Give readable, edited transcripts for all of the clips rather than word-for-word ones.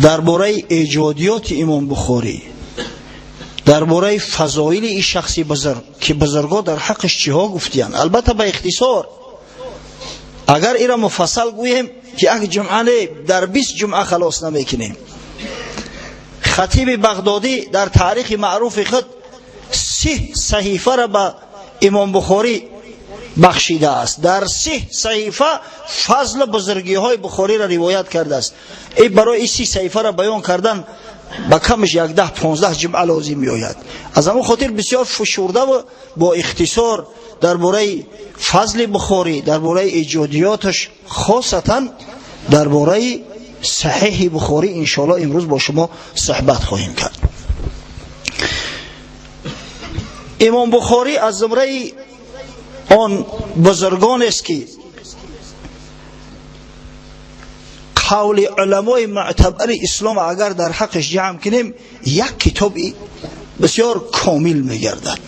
درباره ایجادیات امام بخاری، درباره فضایل این شخصی بزرگ که بزرگا در حقش چیها گفتیان، البته به اختصار. اگر ایرا مفصل گویم که یک جمعه در 20 جمعه خلاص نمیکنیم. خطیب بغدادی در تاریخ معروف خود 30 صحیفه را به امام بخاری بخشیده است. در 30 صحیفه فضل بزرگی های بخاری را روایت کرده است. این برای این 30 صحیفه را بیان کردن با کمش 10-15 جمعه لازم می آید. از همون خاطر بسیار فشرده و با اختصار درباره فضل بخاری، درباره ایجادیاتش، خاصتا درباره صحیح بخاری انشاءالله امروز با شما صحبت خواهیم کرد. امام بخاری از زمره آن بزرگان است که قول علمای معتبر اسلام اگر در حقش جمع کنیم یک کتاب بسیار کامل میگردد.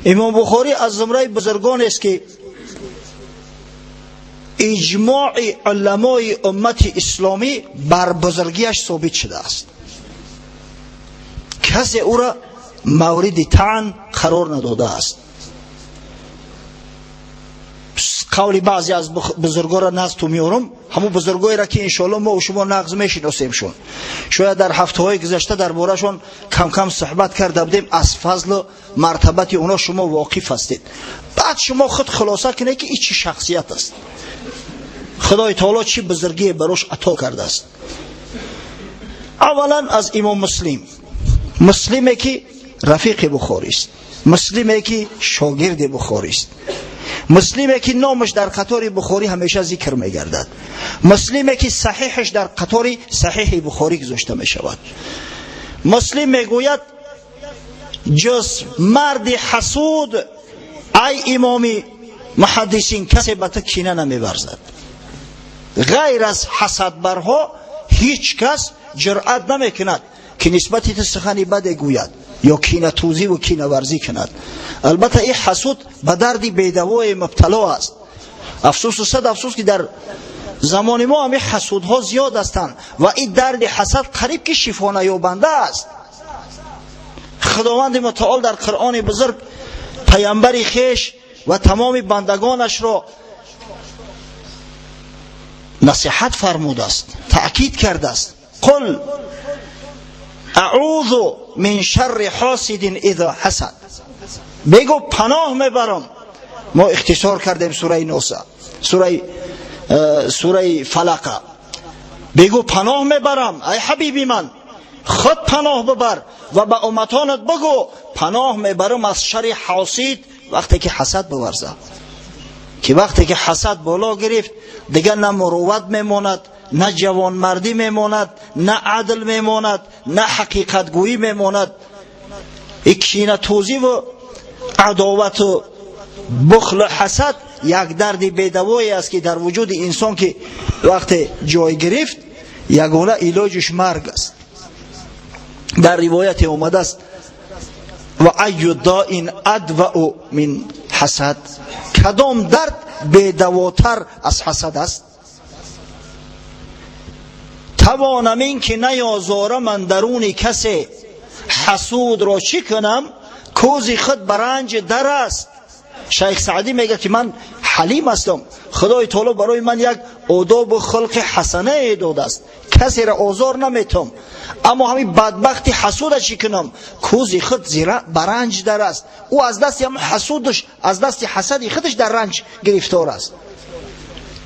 امام بخاری از زمره بزرگان است که اجماع علمای امت اسلامی بر بزرگیش ثابت شده است. کسی او را مورد طعن قرار نداده است. قول بعضی از بزرگا را نقض تو میارم، همون بزرگایی را که انشاءالله ما و شما نقض میشناسیم شون. شاید در هفته های گذشته درباره‌شون کم کم صحبت کرده بودیم، از فضل و مرتبت اونا شما واقف هستید. بعد شما خود خلاصه کنید که این چه شخصیت است، خدای تعالی چی بزرگی براش عطا کرده است. اولا از امام مسلمی که رفیق بخاری است، مسلمی که شاگرد بخاری است، مسلمی که نامش در قطار بخاری همیشه ذکر میگردد، مسلمی که صحیحش در قطار صحیح بخاری گذاشته می شود. مسلم میگوید جز مرد حسود ای امام محدثین کسی به تو کینه نمیورزد. غیر از حسد برها هیچ کس جرأت نمیکند که نسبتی تو سخنی بد گوید یا کینه توزی و کینه ورزی کند. البته این حسود به دردی بیدوای مبتلا است. افسوس و صد افسوس که در زمان ما همه حسودها زیاد هستند و این درد حسد قریب که شفا نیابنده است. خداوند متعال در قرآن بزرگ پیامبر خویش و تمام بندگانش را نصیحت فرموده است، تأکید کرده است. قل اعوذ من شر حاسد اذا حسد. بگو پناه میبرم. ما اختصار کردیم سوره نوسه، سوره فلق. بگو پناه میبرم ای حبیبی من، خود پناه ببر و به امتانت بگو پناه میبرم از شر حاسد وقتی که حسد بورزه. که وقتی که حسد بالا گرفت دیگر نه مروت میماند، نه جوان مردی میماند، نه عدل میماند، نه حقیقت گویی میماند. کینه توزی و عداوت و بخل و حسد یک درد بیدوایی است که در وجود انسان که وقتی جای گرفت یگانه علاجش مرگ است. در روایت اومده است و ای داء ادوأ من حسد. کدام درد بیدواتر از حسد است؟ توانم این که نیازارم اندرون کسی حسود را چی کنم کوزی خود برنج در است. شیخ سعدی میگه که من حلیم هستم، خدای تعالی برای من یک آداب و خلق حسنه داده است، کسی را آزار نمیتم، اما همین بدبختی حسود چی کنم کوزی خود زیرا برنج در است. او از دستی هم حسودش، از دستی حسدی خودش در رنج گرفتار است.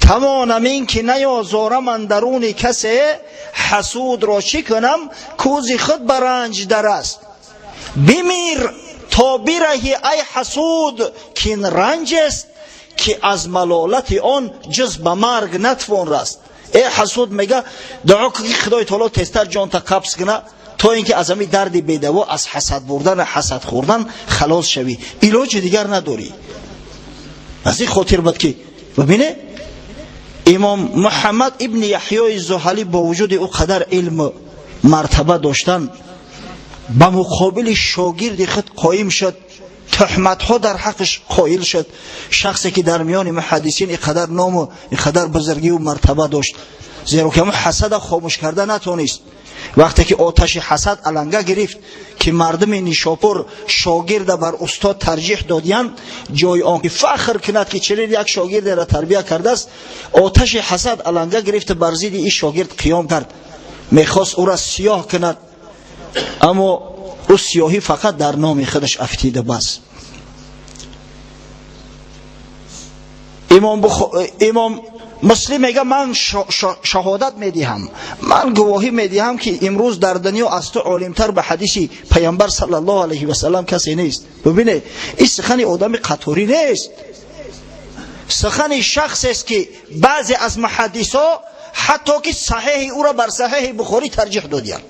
توانم این که نیازارم اندرون کسی حسود را چی کنم کوزی خود برنج در است. بمیر تا برهی ای حسود که این رنج است که از ملالت آن جز به مرگ نتوان رست. ای حسود میگه دعا که خدای تعالی تستر جان تا قبض کنه تا اینکه از همین درد بیدوا از حسد بردن حسد خوردن خلاص شوی، علاج دیگر نداری. از این خاطر بود که ببینه امام محمد ابن یحیی زحلی با وجود او قدر علم مرتبه داشتن به مقابل شاگرد خود قایم شد تهمت ها در حقش قائل شد. شخصی که در میان محدثین اینقدر نام و اینقدر بزرگی و مرتبه داشت، زیرا که حسد خاموش کرده نتونست. وقتی که آتش حسد علنگه گرفت که مردم نیشاپور شاگرد بر استاد ترجیح دادیان، جای آنکه فخر کند که چنین یک شاگرد را تربیت کرده است، آتش حسد علنگه گرفت بر ضد این شاگرد قیام کرد، میخواست او را سیاه کند، اما او سیاهی فقط در نام خودش افتیده. بس امام مسلم میگه من شهادت میدهم، من گواهی میدهم که امروز در دنیا از تو عالمتر به حدیث پیامبر صلی الله علیه و سلم کسی نیست. ببینه این سخن آدم قطوری نیست، سخن شخص است که بعضی از محدثا حتی که صحیح او را بر صحیح بخاری ترجیح دادند.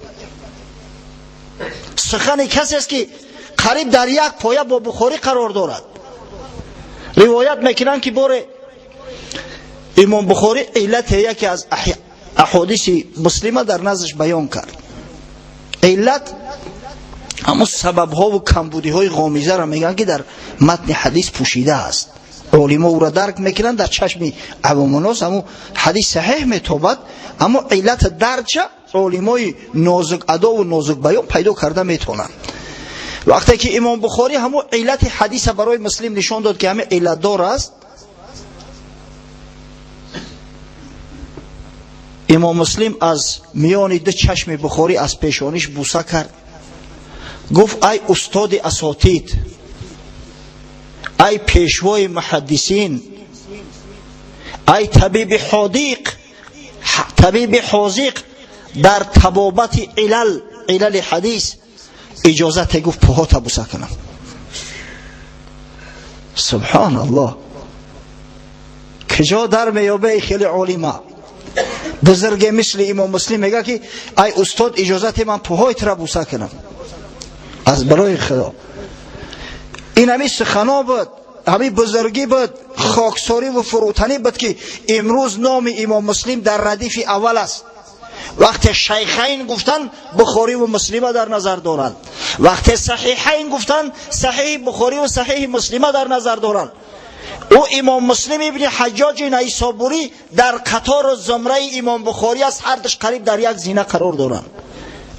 سخن کسی است که قریب در یک پایه با بخاری قرار دارد. روایت میکنند که باره امام بخاری علت یکی از احادیث مسلمه در نزدش بیان کرد. علت اما سبب ها و کمبودی های غامیزه را میگن که در متن حدیث پوشیده است. علما او را درک میکنن، در چشم عوام الناس اما حدیث صحیح میتابد، اما علت درچه علمای نازک ادا و نازک بیان پیدا کرده میتونن. وقتی که امام بخاری همو علت حدیث برای مسلم نشان داد که همه علت دار است، امام مسلم از میان دو چشم بخاری از پیشانیش بوسه کرد، گفت ای استاد اساتید، ای پیشوای محدثین، ای طبیب حاذق، طبیب حاذق در طبابت علل حدیث، اجازت گفت پاهات بوسه کنم. سبحان الله، کجا در میابه خیلی عالمه بزرگ مثل امام مسلم میگه که ای استاد اجازت من پاهایت را بوسه کنم. از برای خدا این همین سخنا بود، همین بزرگی بود، خاکساری و فروتنی بود که امروز نام امام مسلم در ردیف اول است. وقتی شیخین گفتن بخاری و مسلم در نظر دارند، وقتی صحیحین گفتن صحیح بخاری و صحیح مسلم در نظر دارند. او امام مسلم ابن حجاج نیسابوری در قطار زمره امام بخاری است، هر دش قریب در یک زینه قرار دارند.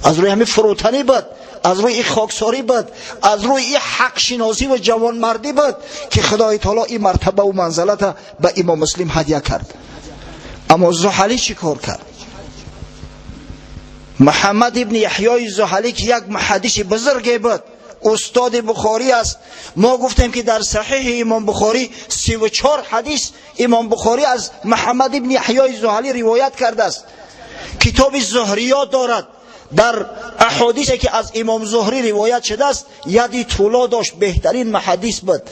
از روی همین فروتنی بود، از روی این خاکساری بود، از روی این حق شناسی و جوانمردی بود که خدای تعالی این مرتبه و منزلت به امام مسلم هدیه کرد. اما زحلی چی کار کرد؟ محمد ابن یحیی زحلی که یک محدث بزرگی بود، استاد بخاری است. ما گفتیم که در صحیح امام بخاری 34 حدیث امام بخاری از محمد ابن یحیی زحلی روایت کرده است. کتاب زهریات دارد، در احادیثی که از امام زهری روایت شده است یدی طولا داشت، بهترین محدث بود.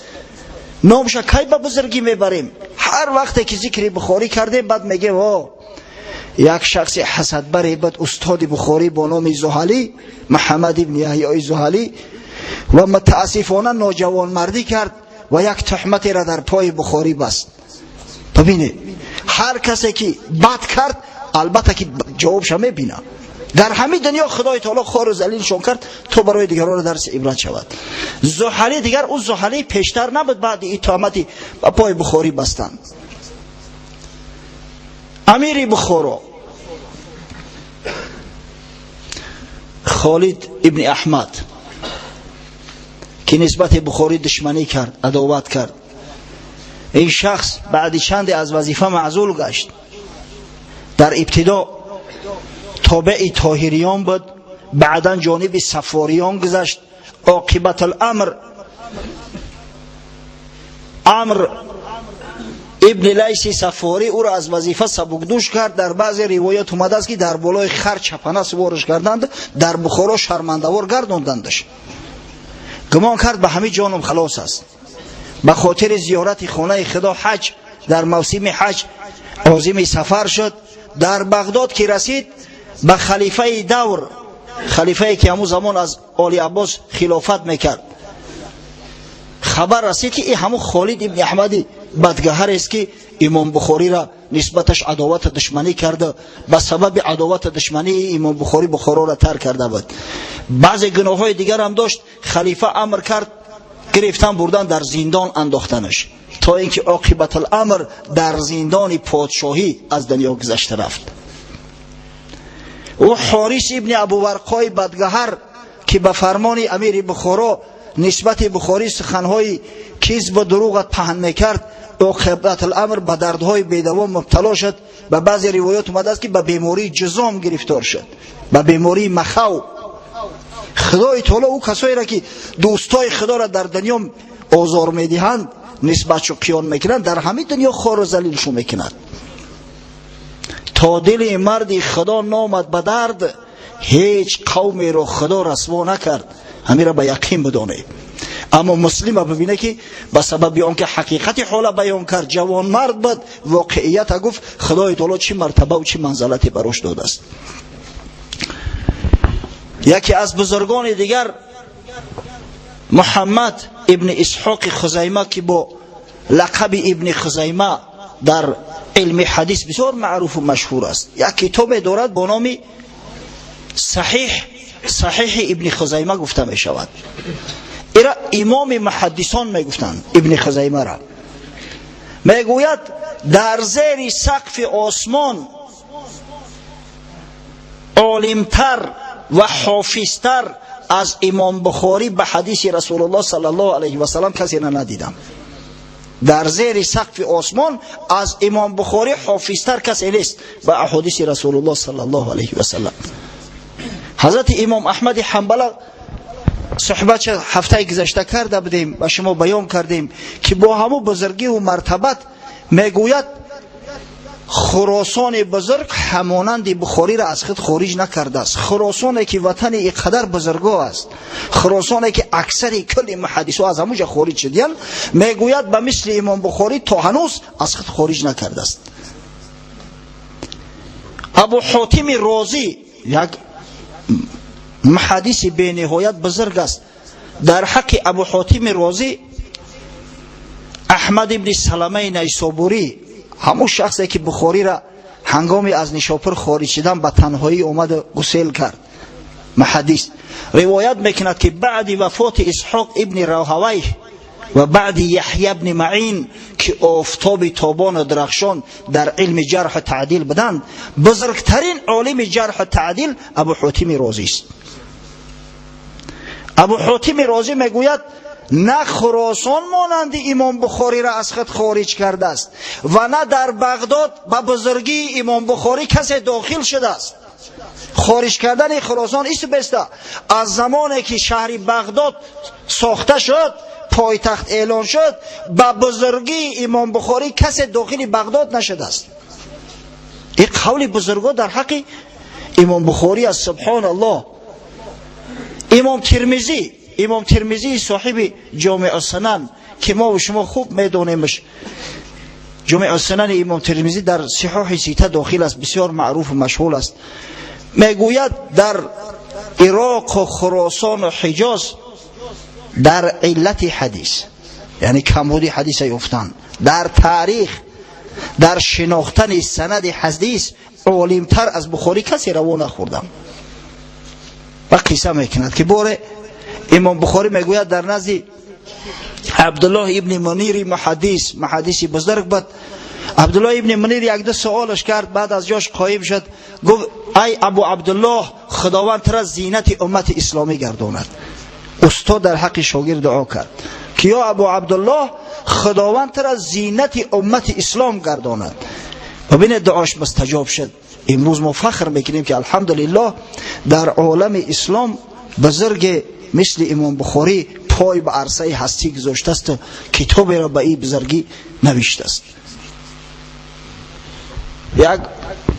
نامش کی به بزرگی میبریم؟ هر وقتی که ذکر بخاری کردیم بعد میگه وا یک شخص حسد بری بود، استاد بخاری با نام زحلی، محمد ابن یحیی زحلی، و متاسفانه نوجوان مردی کرد و یک تهمت را در پای بخاری بست. ببینید هر کسی که بد کرد البته که جوابش میبینه. در همین دنیا خدای تعالی خوار و ذلیلشون کرد تا برای دیگران درس عبرت شود. زحلی دیگر او زحلی پیشتر نبود، بعد این تهمتی به پای بخاری بستند. امیر بخارا خالد ابن احمد که نسبت بخاری دشمنی کرد، عداوت کرد، این شخص بعد چند از وظیفه معزول گشت. در ابتدا تابع طاهریان بود، بعدا جانب صفاریان گذشت. عاقبت الامر عمرو ابن لیث صفاری او را از وظیفه سبکدوش کرد. در بعض روایات اومده است که در بالای خر چپنه سوارش کردند، در بخارا شرمنده‌وار گرداندندش. گمان کرد به همین جانم خلاص است. به خاطر زیارت خانه خدا حج در موسم حج عازم سفر شد. در بغداد که رسید به خلیفه دور، خلیفه که همون زمان از آل عباس خلافت میکرد، خبر رسید که این همون خالد ابن احمد بدگهر است که امام بخاری را نسبتش عداوت دشمنی کرده. به سبب عداوت دشمنی امام بخاری بخارا را ترک کرده بود. بعضی گناه های دیگر هم داشت. خلیفه امر کرد گرفتن بردن در زندان انداختنش تا اینکه عاقبت الامر در زندان پادشاهی از دنیا گذشته رفت. و حارث ابن ابوورقای بدگهر که به فرمان امیر بخارا نسبت بخاری سخنهای کذب و دروغ پهن میکرد، عاقبت الامر به دردهای بیدوام مبتلا شد. به بعضی روایات اومده است که به بیماری جذام گرفتار شد، به بیماری مخو. خدای تعالی او کسایی را که دوستای خدا را در دنیا آزار میدهند، نسبتشو قیان میکنند، در همین دنیا خوار و ذلیلشو میکنند. تا دل مرد خدا نامد به درد، هیچ قومی رو خدا رسوا نکرد. همین را به یقین بدانه. اما مسلم ببینه که به سبب آنکه حقیقت حال بیان کرد، جوان مرد بود، واقعیت گفت، خدای تعالی چه مرتبه و چه منزلتی براش داده است. یکی از بزرگان دیگر محمد ابن اسحاق خزیمه که با لقب ابن خزیمه در علم حدیث بسیار معروف و مشهور است، یک کتاب دارد با نام صحیح ابن خزیمه گفته می شود. ایرا امام محدثان می گفتند ابن خزیمه را. می گوید در زیر سقف آسمان عالمتر و حافظتر از امام بخاری به حدیث رسول الله صلی الله علیه و سلم کسی را ندیدم. در زیر سقف آسمان از امام بخاری حافظتر کسی نیست به احادیث رسول الله صلی الله علیه و سلم. حضرت امام احمد حنبل صحبت هفته گذشته کرده بودیم و شما بیان کردیم که با همو بزرگی و مرتبت میگوید خراسان بزرگ همانند بخاری را از خود خارج نکرده است. خراسانی که وطن اینقدر بزرگا است، خراسانی که اکثر کل محدثا از همونجا خارج شدیان، میگوید به مثل امام بخاری تا هنوز از خود خارج نکرده است. ابو حاتم رازی یک محدث به نهایت بزرگ است. در حق ابو حاتم رازی احمد ابن سلمه نیسابوری، همون شخصی که بخاری را هنگامی از نیشاپور خارج شدن به تنهایی اومد غسل کرد، محدث روایت میکند که بعد وفات اسحاق ابن راهویه و بعد یحیی ابن معین که آفتاب تابان و درخشان در علم جرح و تعدیل بدند، بزرگترین عالم جرح و تعدیل ابو حاتم رازی است. ابو حاتم رازی میگوید نه خراسان مانند امام بخاری را از خود خارج کرده است و نه در بغداد به بزرگی امام بخاری کسی داخل شده است. خارج کردن خراسان است بسته از زمانی که شهر بغداد ساخته شد، پایتخت اعلان شد، به بزرگی امام بخاری کسی داخل بغداد نشده است. این قول بزرگا در حق امام بخاری است. سبحان الله. امام ترمذی صاحب جامع السنن که ما و شما خوب میدونیمش، جامع السنن امام ترمذی در صحاح سیته داخل است، بسیار معروف و مشهور است. میگوید در عراق و خراسان و حجاز در علت حدیث، یعنی کمبود حدیث یافتن، در تاریخ، در شناختن سند حدیث عالمتر از بخاری کسی روا نخوردم. و قصه میکند که باره امام بخاری میگوید در نزد عبدالله ابن منیر محدث بزرگ بود. عبدالله ابن منیر یک دو سوالش کرد، بعد از جاش قایم شد، گفت ای ابو عبدالله، خداوند تر از زینت امت اسلامی گرداند. استاد در حق شاگرد دعا کرد که یا ابو عبدالله، خداوند تر از زینت امت اسلام گرداند. ببینید دعاش مستجاب شد. امروز ما فخر میکنیم که الحمدلله در عالم اسلام بزرگ مثل امام بخاری پای به عرصه هستی گذاشته است، کتابی را به این بزرگی نوشته است. یک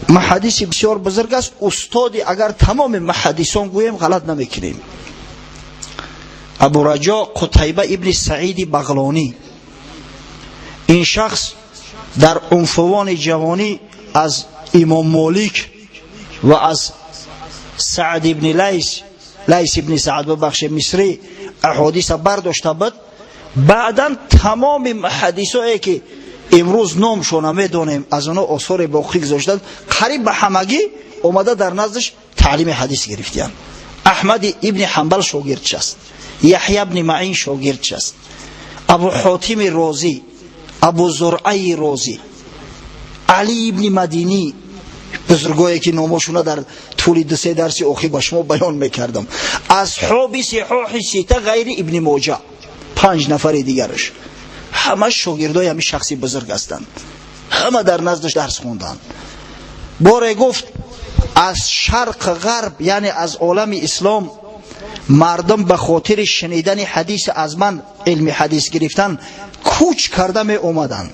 محدث بسیار بزرگ است، استادی اگر تمام محدثان گویم غلط نمیکنیم. ابو رجا قتیبه ابن سعید بغلانی، این شخص در عنفوان جوانی از امام مالک و از سعد ابن لیث ابن سعد ببخش مصری احادیث برداشته بود. بعدا تمام محدثایی که امروز نامشون نمیدونیم از اونا آثار باقی گذاشتن، قریب به همگی اومده در نزدش تعلیم حدیث گرفتیان. احمد ابن حنبل شاگردش است. یحیی ابن معین شاگردش است، ابو حاتم رازی، ابو زرعه رازی، علی ابن مدینی، بزرگایی که نامشون در طول 2-3 درس اخیر با شما بیان میکردم، اصحاب صحاح سیته غیر ابن ماجه 5 نفر دیگرش، همه شاگردای همین شخصی بزرگ هستند، همه در نزدش درس خوندن. باره گفت از شرق غرب یعنی از عالم اسلام مردم به خاطر شنیدن حدیث از من علم حدیث گرفتن کوچ کرده می اومدن.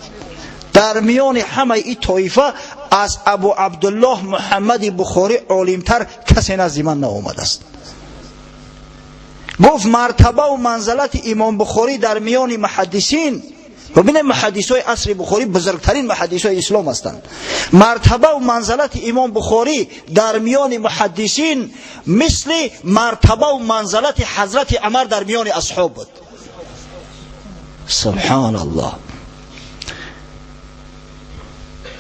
در میان همه این طایفه از ابو عبدالله محمد بخاری عالمتر کسی نزد من نآمده است. گفت مرتبه و منزلت امام بخاری در میان محدثین، ببینید محدثای عصر بخاری بزرگترین محدثای اسلام هستند، مرتبه و منزلت امام بخاری در میان محدثین مثل مرتبه و منزلت حضرت عمر در میان اصحاب بود. سبحان الله.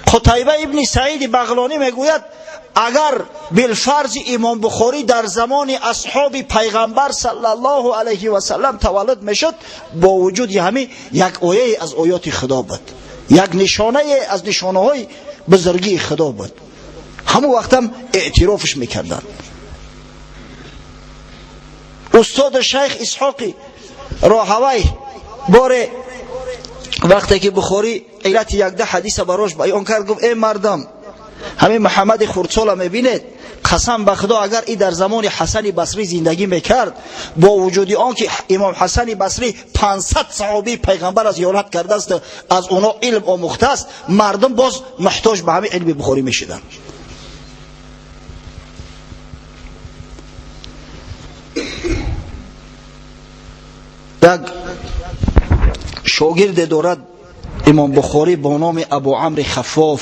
قتیبه ابن سعید بغلانی میگوید اگر بالفرض امام بخاری در زمان اصحاب پیغمبر صلی الله علیه و سلم تولد میشد، با وجود همین یک آیه از آیات خدا بود، یک نشانه از نشانه های بزرگی خدا بود، همون وقت هم اعترافش میکردن. استاد شیخ اسحاقی راهوی باره وقتی که بخاری علت 11 حدیث براش بیان کرد، گفت ای مردم، همین محمد خردسال میبینید، قسم به خدا اگر ای در زمان حسن بصری زندگی میکرد، با وجودی آن که امام حسن بصری 500 صحابی پیغمبر از زیارت کرده است، از اونا علم آموخته است، مردم باز محتاج به همین علم بخاری میشدن. یک شاگرد دارد امام بخاری با نام ابو عمرو خفاف،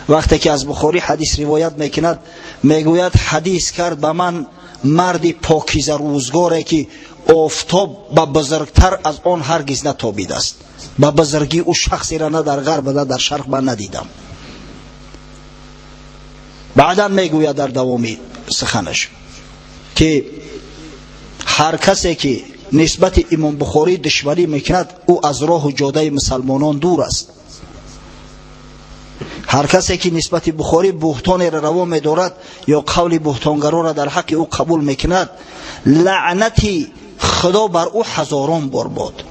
وقتی که از بخاری حدیث روایت میکند میگوید حدیث کرد به من مرد پاکیزه روزگاره که آفتاب به بزرگتر از آن هرگز نتابیده است، به بزرگی او شخصی را نه در غرب نه در شرق من ندیدم. بعدا میگوید در دوامی سخنش که هر کسی که نسبت امام بخاری دشمنی میکند او از راه و جاده مسلمانان دور است. هر کسی که نسبت بخاری بهتان را روا می‌دارد یا قول بهتانگرا را در حق او قبول میکند، لعنتی خدا بر او هزاران بار باد.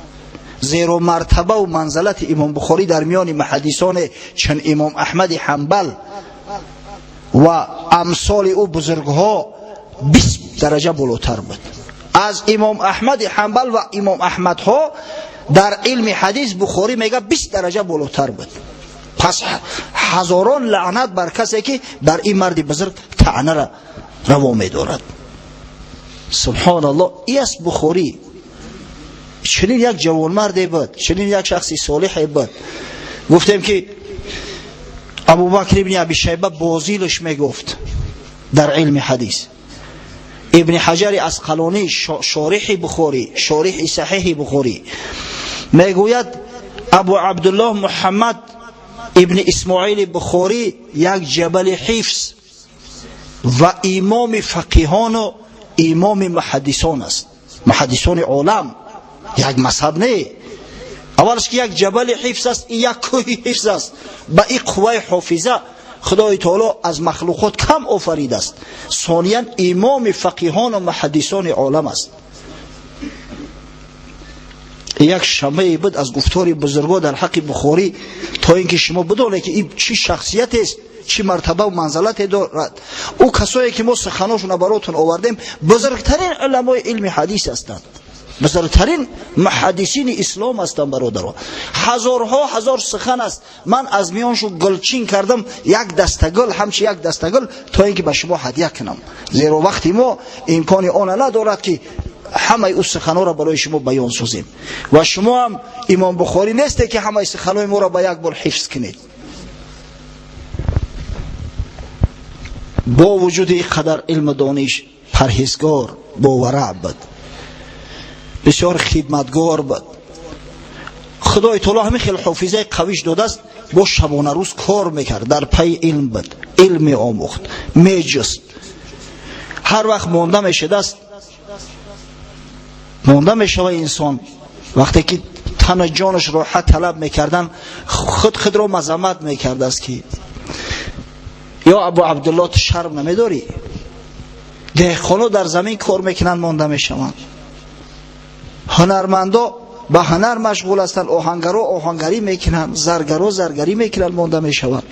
زیرا مرتبه و منزلت امام بخاری در میان محدثان چون امام احمد حنبل و امثال او بزرگها 20 درجه بالاتر بود. از امام احمد حنبل و امام احمد ها در علم حدیث بخاری میگه 20 درجه بالاتر بود. پس هزاران لعنت بر کسی که در این مرد بزرگ طعنه را روا می‌دارد. سبحان الله. این است بخاری. چنین یک جوانمردی بود، چنین یک شخصی صالحی بود. گفتیم که ابوبکر ابن ابی شیبه بازیلش میگفت در علم حدیث. ابن حجر عسقلانی شارح بخاری، شارح صحیح بخاری میگوید ابو عبدالله محمد ابن اسماعیل بخاری یک جبل حفظ و امام فقیهان و امام محدثان است، محدثان عالم، یک مذهب نه. اولش که یک جبل حفظ است، یک کوه حفظ است. با این قوه حافظه خدای تعالی از مخلوقات کم آفریده است. ثانیاً امام فقیهان و محدثان عالم است. یک شمعی بود از گفتار بزرگان در حق بخاری تا اینکه شما بدونید که این چی شخصیت است، چی مرتبه و منزلت دارد. او کسایی که ما سخناشون براتون آوردیم بزرگترین علمای علم حدیث هستند، بزرگترین محدثین اسلام هستند برادران. هزارها هزار سخن است، من از میانشو گلچین کردم یک دسته گل، همچی یک دسته گل تا اینکه به شما هدیه کنم، زیرا وقتی ما امکان آن ندارد که همه او سخنها را برای شما بیان سازیم و شما هم امام بخاری نیسته که همه سخنهای ما را با یک بار حفظ کنید. با وجود این قدر علم دانش، پرهیزگار، باورع بود، بسیار خدمتگار بود. خدای تعالی همین خیلی حافظه قویش داده است، با شبانه روز کار میکرد، در پی علم بود، علم آموخت، میجست. هر وقت مانده میشد است مونده میشوه انسان وقتی که تن جانش راحت طلب میکردن خود رو مذمت میکرد است که یا ابو عبدالله تو شرم نمیداری؟ دهقانو در زمین کار میکنن مونده میشوند، هنرمندا به هنر مشغول هستند، آهنگرا آهنگری میکنن، زرگرا زرگری میکنن مونده میشوند.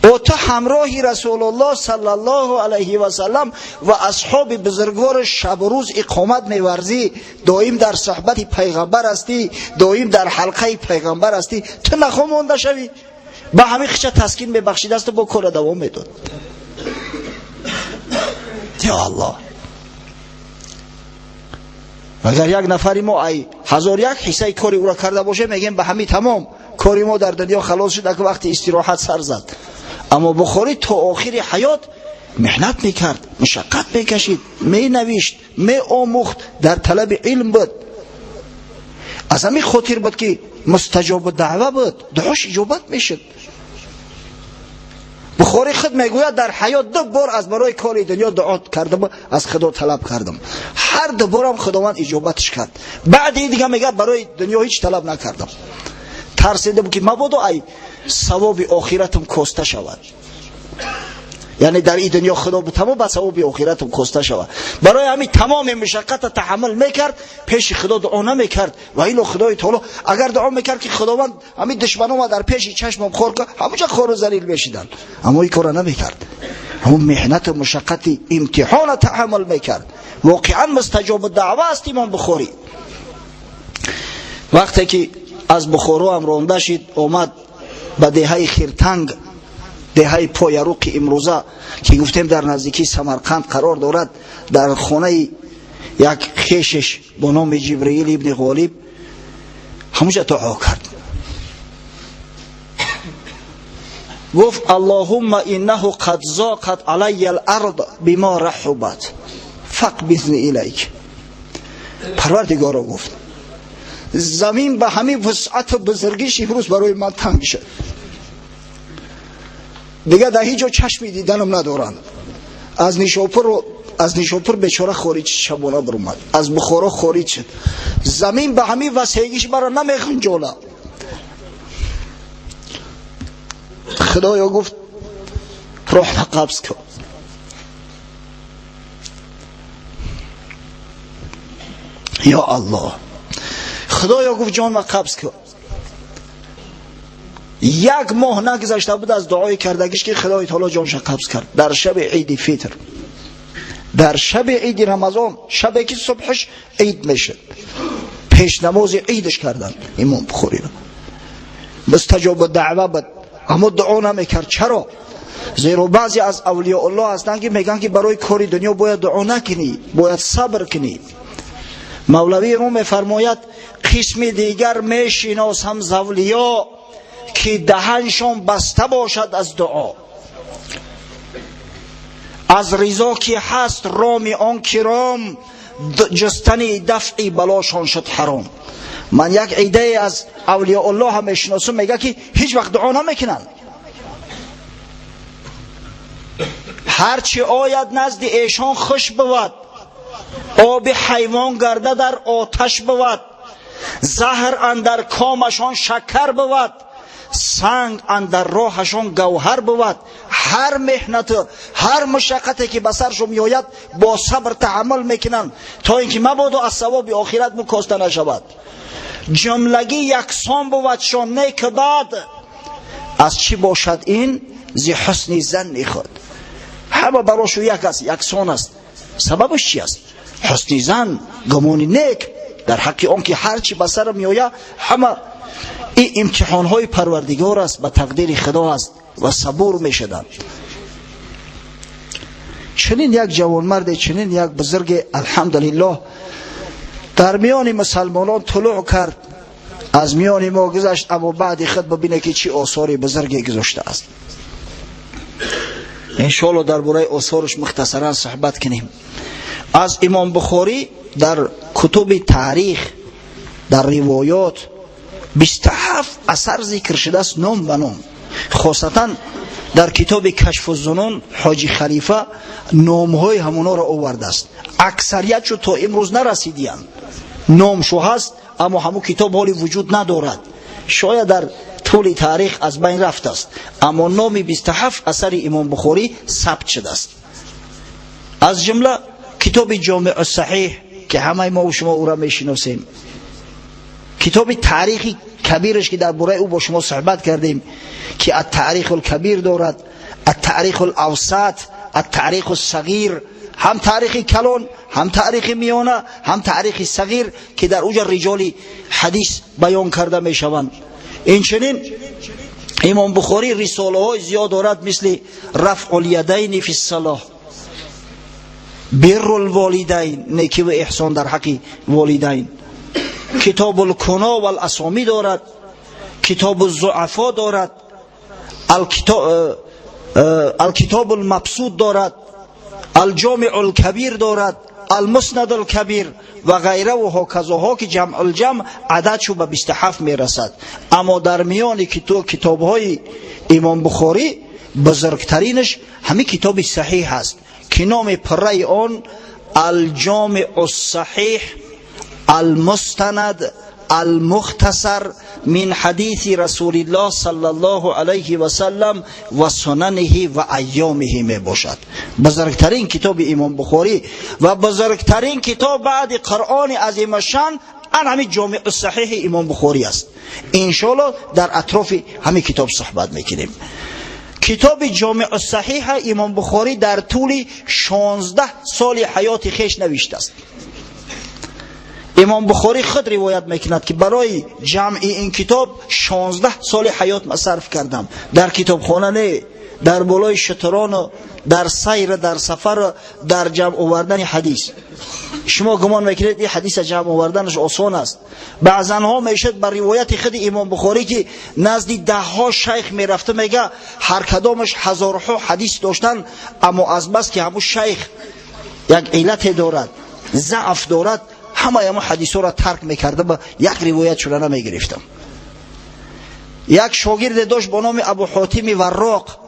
او تو همراهی رسول الله صلی الله علیه و سلم و اصحاب بزرگوار شب و روز اقامت میورزی، دائم در صحبت پیغمبر هستی، دائم در حلقه پیغمبر هستی، تو نخوا مونده شوی؟ به همین خیشه تسکین میبخشید است با کار دوام میداد. یا الله، اگر یک نفری ما ای 1001 حصه کاری او را کرده باشه میگیم به همین تمام کاری ما در دنیا خلاص شد که وقتی استراحت سر زد. اما بخاری تا آخر حیات محنت میکرد، مشقت میکشید، مینوشت، میآموخت، در طلب علم بود. از همین خاطر بود که مستجاب دعوه بود، دعاش اجابت میشد. بخاری خود میگوید در حیات 2 بار از برای کار دنیا دعا کردم، از خدا طلب کردم، هر 2 بارم خداوند اجابتش کرد. بعد دیگه میگه برای دنیا هیچ طلب نکردم، ترسیدم که مبادا ای ثواب آخرتم کاسته شود. یعنی در این دنیا خدا بتمام با ثواب آخرتم کاسته شود. برای همین تمام مشقت تحمل میکرد، پیش خدا دعا نمیکرد. و ایلو خدای تعالی اگر دعا میکرد که خداوند همین دشمنان در پیش چشمم خور که همونجا خور و ذلیل میشدن، اما این کار نمیکرد. همون محنت و مشقت امتحان تحمل میکرد. واقعا مستجاب دعوه است امام بخاری. وقتی که از بخارا هم رانده شد اومد به دهه خیرتنگ، دهه پایروق امروزه که گفتیم در نزدیکی سمرقند قرار دارد، در خانه یک خیشش با نام جبرئیل ابن غالب همونجا دعا کرد. گفت اللهم انه قد ضاقت علی الارض بما رحبت فاقبضنی الیک. پروردگارا گفت زمین به همین وسعت و بزرگیش امروز برای من تنگ شد، دیگه در هیچ جا چشمی دیدنم ندارند. از نیشاپور بیچاره خارج شبانه برآمد، از بخارا خارج شد، زمین به همین وسعتیش برا نمیخنجاله. خدایا گفت روح قبض کن. یا الله، خدایا گفت جان ما قبض کن. 1 ماه نگذشته بود از دعای کردگیش که خدای تعالی جانش قبض کرد. در شب عید فطر، در شب عید رمضان، شبی که صبحش عید میشه، پیش نماز عیدش کردن امام بخاری را. مستجاب دعوه بود، اما دعا نمیکرد. چرا؟ زیرا بعضی از اولیاء الله هستند که میگن که برای کاری دنیا باید دعا نکنی، باید صبر کنی. مولوی روم میفرماید قسم دیگر میشناسم ز اولیا که دهنشان بسته باشد از دعا، از رضا که هست رام آن کرام، جستن دفع بلاشان شد حرام. من یک عده از اولیاء الله هم میشناسم میگه که هیچ وقت دعا نمیکنن، هرچی آید نزد ایشان خوش بود، آب حیوان گرده در آتش بود، زهر اندر کامشان شکر بود، سنگ اندر راهشان گوهر بود. هر محنت هر مشقتی که به سرشون میآید با صبر تحمل میکنن تا اینکه مبادا از ثواب آخرت مکاسته نشود. جملگی یکسان بود شان نیک بد، از چی باشد این ز حسن ظن خود. همه براشو یکسان است. سببش چی است؟ حسن ظن، گمان نیک در حق آن که هر چی به سر میآید همه این امتحان های پروردگار است، به تقدیر خدا است و صبور می شدند. چنین یک جوانمرد، چنین یک بزرگ الحمدلله در میان مسلمانان طلوع کرد، از میان ما گذشت، اما بعد خود ببینه که چی آثار بزرگی گذاشته است. انشاءالله درباره آثارش مختصرا صحبت کنیم. از امام بخاری در کتب تاریخ، در روایات 27 اثر ذکر شده است، نام به نام. خاصتا در کتاب کشف الظنون حاجی خلیفه نامهای همونا را آورده است. اکثریتشو تا امروز نرسیدیان، نامشو هست اما همون کتاب حالی وجود ندارد. شاید در طول تاریخ از بین رفته است، اما نام 27 اثر امام بخاری ثبت شده است. از جمله کتاب جامع الصحیح که همه ما و شما او را میشناسیم، کتاب تاریخی کبیرش که در باره او با شما صحبت کردیم که التاریخ الکبیر دارد، التاریخ الاوسط، التاریخ الصغیر، هم تاریخ کلان، هم تاریخ میانه، هم تاریخ صغیر که در اوجا رجال حدیث بیان کرده می شوند. اینچنین امام بخاری رساله های زیاد دارد، مثل رفع الیدین فی الصلاة، بر الوالدین، نیکی و احسان در حق والدین، کتاب الکنا و الاسامی دارد، کتاب الضعفا دارد، الکتاب المبسوط دارد، الجامع الکبیر دارد، المسند الکبیر و غیره و هاکذاها که جمع الجمع عددشو به 27 میرسد. اما در میان کتاب های امام بخاری بزرگترینش همین کتاب صحیح است که نام پره آن الجامع الصحیح المستند المختصر من حدیث رسول الله صلی الله علیه و سلم و سننه و ایامه می باشد. بزرگترین کتاب امام بخاری و بزرگترین کتاب بعد قرآن عظیم الشان همین جامع الصحیح امام بخاری است. انشاءالله در اطراف همین کتاب صحبت میکنیم. کتاب جامع الصحیح امام بخاری در طول 16 سال حیات خیش نوشته است. امام بخاری خود روایت میکند که برای جمع این کتاب 16 سال حیات مصرف کردم. در کتابخانه نه، در بالای شتران، در سیر، در سفر، در جمع آوردن حدیث. شما گمان میکنید این حدیث جمع آوردنش آسان است؟ بعضن ها میشد بر روایت خود امام بخاری که نزدی 10 ها شیخ میرفته، میگه هر کدامش هزارها حدیث داشتن، اما از بس که همون شیخ یک علت دارد، ضعف دارد، همه حدیث را ترک میکرده، با یک روایت شده نمیگرفتم. یک شاگرد داشت با نام ابو حاتم وراق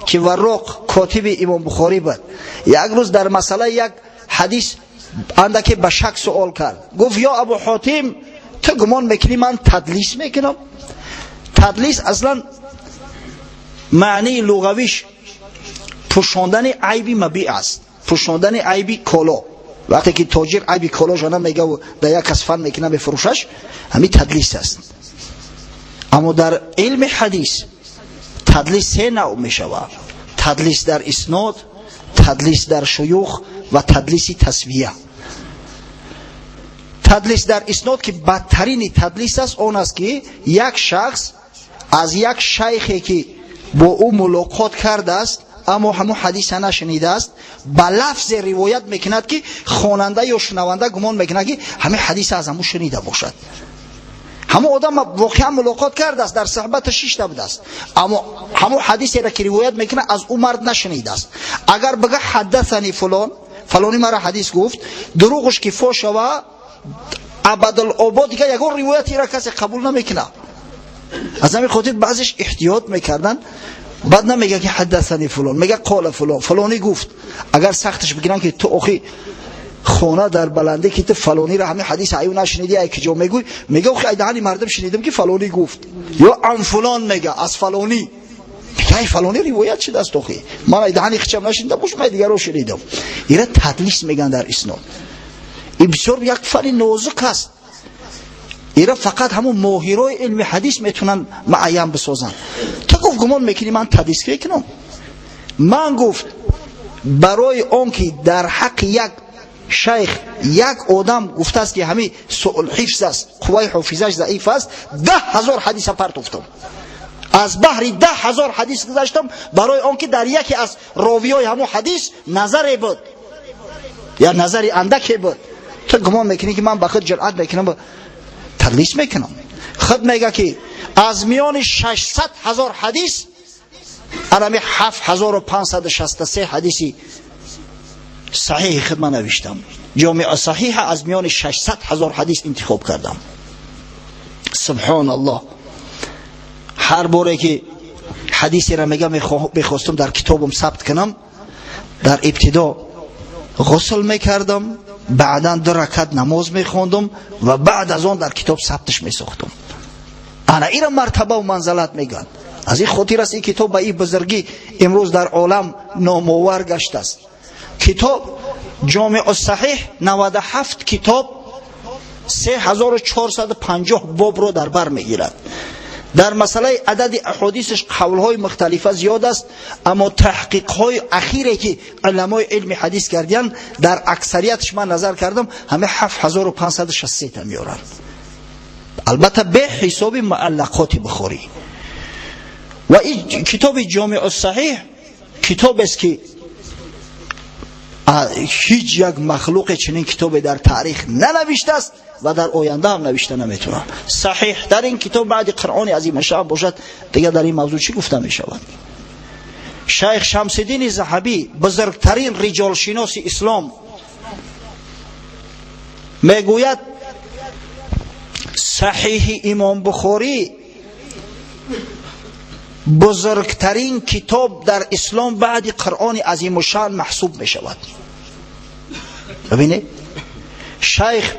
که وراق کاتب امام بخاری بود. یک روز در مسئله یک حدیث اندکی به شک سوال کرد. گفت یا ابو حاتم تو گمان میکنی من تدلیس میکنم؟ تدلیس اصلا معنی لغویش پوشاندن عیبی مبیع است، پوشاندن عیبی کالا. وقتی که تاجر عیبی کالاش نمیگه و در یک کس فن میکنه بفروشش، همین تدلیس است. اما در علم حدیث تدلیس 3 نوع میشود: تدلیس در اسناد، تدلیس در شیوخ و تدلیس تسویه. تدلیس در اسناد که بدترین تدلیس است، اون است که یک شخص از یک شیخی که با او ملاقات کرده است اما همون حدیث نشنیده است، با لفظ روایت میکند که خواننده یا شنونده گمان میکند که همین حدیث از همون شنیده باشد. همون آدم واقعا ملاقات کرده است، در صحبتش شنیده است، اما همون حدیثی را که روایت میکنه از اون مرد نشنیده است. اگر بگه حدثنی فلان، فلانی مرا حدیث گفت، دروغش که فاش و ابدالآباد دیگه یگان روایتی را کسی قبول نمیکنه. از همین خاطر بعضیش احتیاط میکردن، بعد نمیگه که حدثنی فلان، میگه قال فلان، فلانی گفت. اگر سختش بگیرن که تو اخی خونه در بلنده که تو فلانی را همین حدیث عیو نشنیدی، ای کجا میگوی؟ میگه اخی ایدهانی مردم شنیدم که فلانی گفت، یا عن فلان میگه از فلانی، میگه ای فلانی روایت شده است اخی، من ایدهانی خچم نشنیدم باش، من دیگر رو شنیدم. اینا تدلیس میگن در اسناد. این بسیار یک فن نازک است. اینا فقط همون ماهرای علم حدیث میتونن معین بسازن. تو گفت گمان میکنی من تدلیس کنم؟ من گفت برای آن که در حق یک شیخ یک آدم گفته است که همین سوء الحفظ است، قوای حافظش ضعیف است، 10,000 حدیث پرت افتم. از بحر 10,000 حدیث گذاشتم برای آن که در یکی از راویای همون حدیث نظری بود یا نظری اندکی بود. تو گمان میکنی که من به خود جرأت میکنم تدلیس میکنم؟ خود میگه که از میان 600,000 حدیث انا 7,563 حدیثی صحیح خود من نوشتم. جامع صحیح از میان 600,000 حدیث انتخاب کردم. سبحان الله. هر باره که حدیثی را میگم میخواستم در کتابم ثبت کنم. در ابتدا غسل میکردم، بعدا 2 رکعت نماز میخوندم و بعد از آن در کتاب ثبتش میساختم. انا این مرتبه و منزلت میگن. از این خاطر است این کتاب به این بزرگی امروز در عالم نامآور گشته است. کتاب جامع الصحیح 97 کتاب 3450 باب رو در بر میگیرد. در مسئله عدد احادیثش قولهای مختلفه زیاد است، اما تحقیقهای اخیری که علمای علم حدیث کردن در اکثریتش من نظر کردم همه 7563 تا میارن، البته به حساب معلقات بخاری. و این کتاب جامع الصحیح کتاب است که هیچ یک مخلوق چنین کتابی در تاریخ ننوشته است و در آینده هم نوشته نمیتونه. صحیح در این کتاب بعد قرآن عظیم شأن باشد دیگه در این موضوع چی گفته میشود؟ شیخ شمس الدین ذهبی بزرگترین رجال شناس اسلام میگوید صحیح امام بخاری بزرگترین کتاب در اسلام بعد قرآن عظیم الشأن محسوب می شود. ببینید شیخ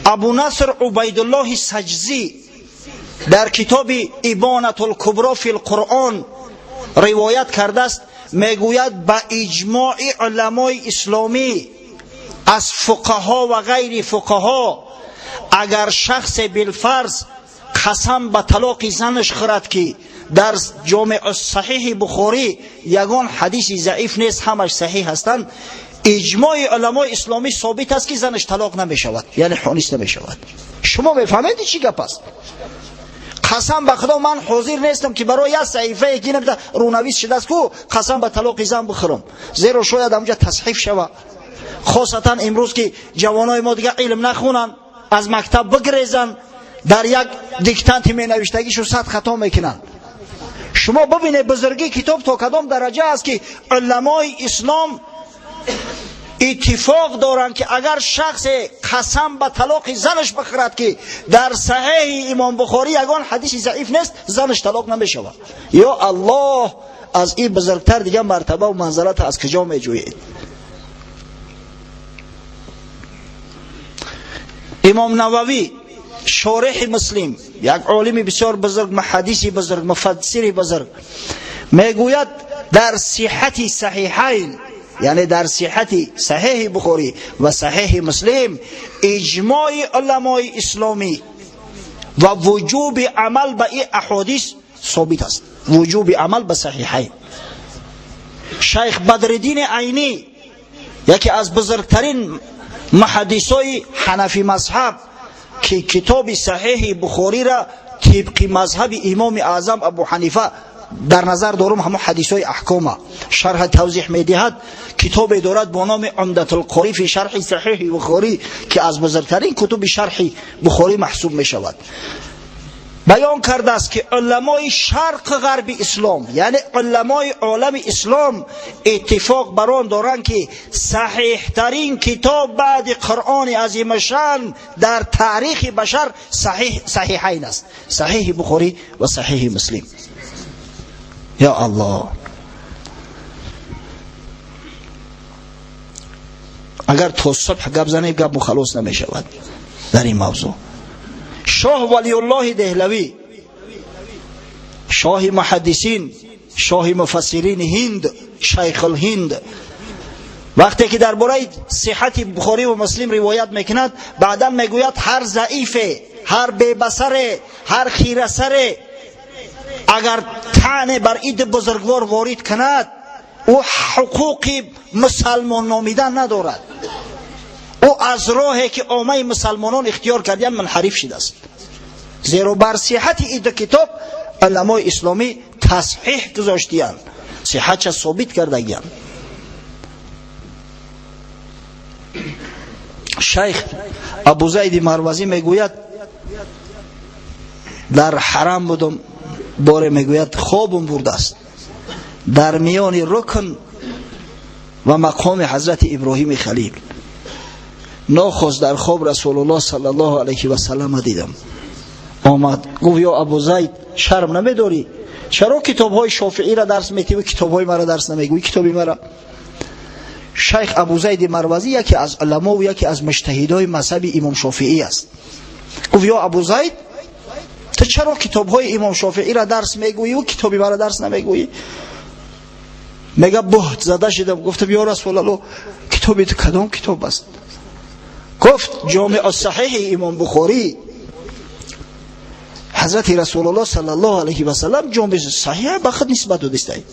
ابو نصر عبیدالله سجزی در کتاب ابانة الکبری فی القرآن روایت کرده است، میگوید با اجماع علمای اسلامی از فقها و غیر فقها اگر شخص بالفرض قسم به طلاق زنش خورد که در جامع صحیح بخاری یگان حدیث ضعیف نیست، همش صحیح هستند، اجماع علمای اسلامی ثابت است که زنش طلاق نمی شود، یعنی حانیس نمی شود. شما میفهمید چی گپ است؟ قسم به خدا من حاضر نیستم که برای یک صحیفه یکی نمیده رونویس شده است که قسم به طلاق زن بخورم، زیرا شاید اونجا تصحیف شود. خاصتا امروز که جوانای ما دیگه علم نخونن، از مکتب بگریزن، در یک دیکتانت می نوشتگیشو 100 خطا میکنن. شما ببینید بزرگی کتاب تا کدام درجه است که علمای اسلام اتفاق دارند که اگر شخص قسم به طلاق زنش بخورد که در صحیح امام بخاری یگان حدیث ضعیف نیست، زنش طلاق نمی شود. یا الله، از این بزرگتر دیگه مرتبه و منزلت از کجا می جویید؟ امام نووی شارح مسلم، یک عالم بسیار بزرگ، محدثی بزرگ، مفسری بزرگ، میگوید در صحت صحیحین، یعنی در صحت صحیح بخاری و صحیح مسلم، اجماع علمای اسلامی و وجوب عمل به این احادیث ثابت است، وجوب عمل به صحیحین. شیخ بدرالدین عینی یکی از بزرگترین محدثای حنفی مذهب که کتاب صحیح بخاری را طبق مذهب امام اعظم ابو حنیفه در نظر دارم، همه حدیثای احکام شرح توضیح میدهد. کتاب دارد با نام عمدة القاری فی شرح صحیح بخاری که از بزرگترین کتب شرح بخاری محسوب می شود. بیان کرده است که علمای شرق غرب اسلام، یعنی علمای عالم اسلام، اتفاق بر آن دارند که صحیح ترین کتاب بعد قرآن عظیم شأن در تاریخ بشر صحیحین است، صحیح بخاری و صحیح مسلم. یا الله، اگر تا صبح گپ زنیم گپ خلاص نمی شود در این موضوع. شاه ولی الله دهلوی، شاه محدثین، شاه مفسرین هند، شیخ الهند، وقتی که درباره صحت بخاری و مسلم روایت میکند، بعدا میگوید هر ضعیفه، هر ببصره، هر خیرسره اگر طعن بر اید بزرگوار وارد کند، او حقوق مسلمان نامیدن ندارد، او از راهی که عامه مسلمانان اختیار کردن منحرف شده است. زیرا بر صحت این کتاب علمای اسلامی تصحیح گذاشتیان، صحت ثابت کردگیان. شیخ ابو زید مروزی میگوید در حرم بودم، باره میگوید خوابم برده است، در میان رکن و مقام حضرت ابراهیم خلیل ناخوش در خواب رسول الله صلی الله علیه و سلم دیدم. آمد گفت یا ابو زید شرم نمیداری؟ چرا کتاب های شافعی را درس میتی و کتاب های مرا درس نمیگویی؟ کتابی مرا. شیخ ابو زید مروزی یکی از علما و یکی از مجتهدای مذهب امام شافعی است. گفت یا ابو زید تو چرا کتاب های امام شافعی را درس میگویی و کتابی مرا درس نمیگویی؟ میگه بهت زده شدم. گفتم یا رسول الله کتابی تو کدام کتاب است؟ گفت جامع الصحیح امام بخاری. حضرت رسول الله صلی الله علیه و سلم جامع صحیح به خود نسبت دادند.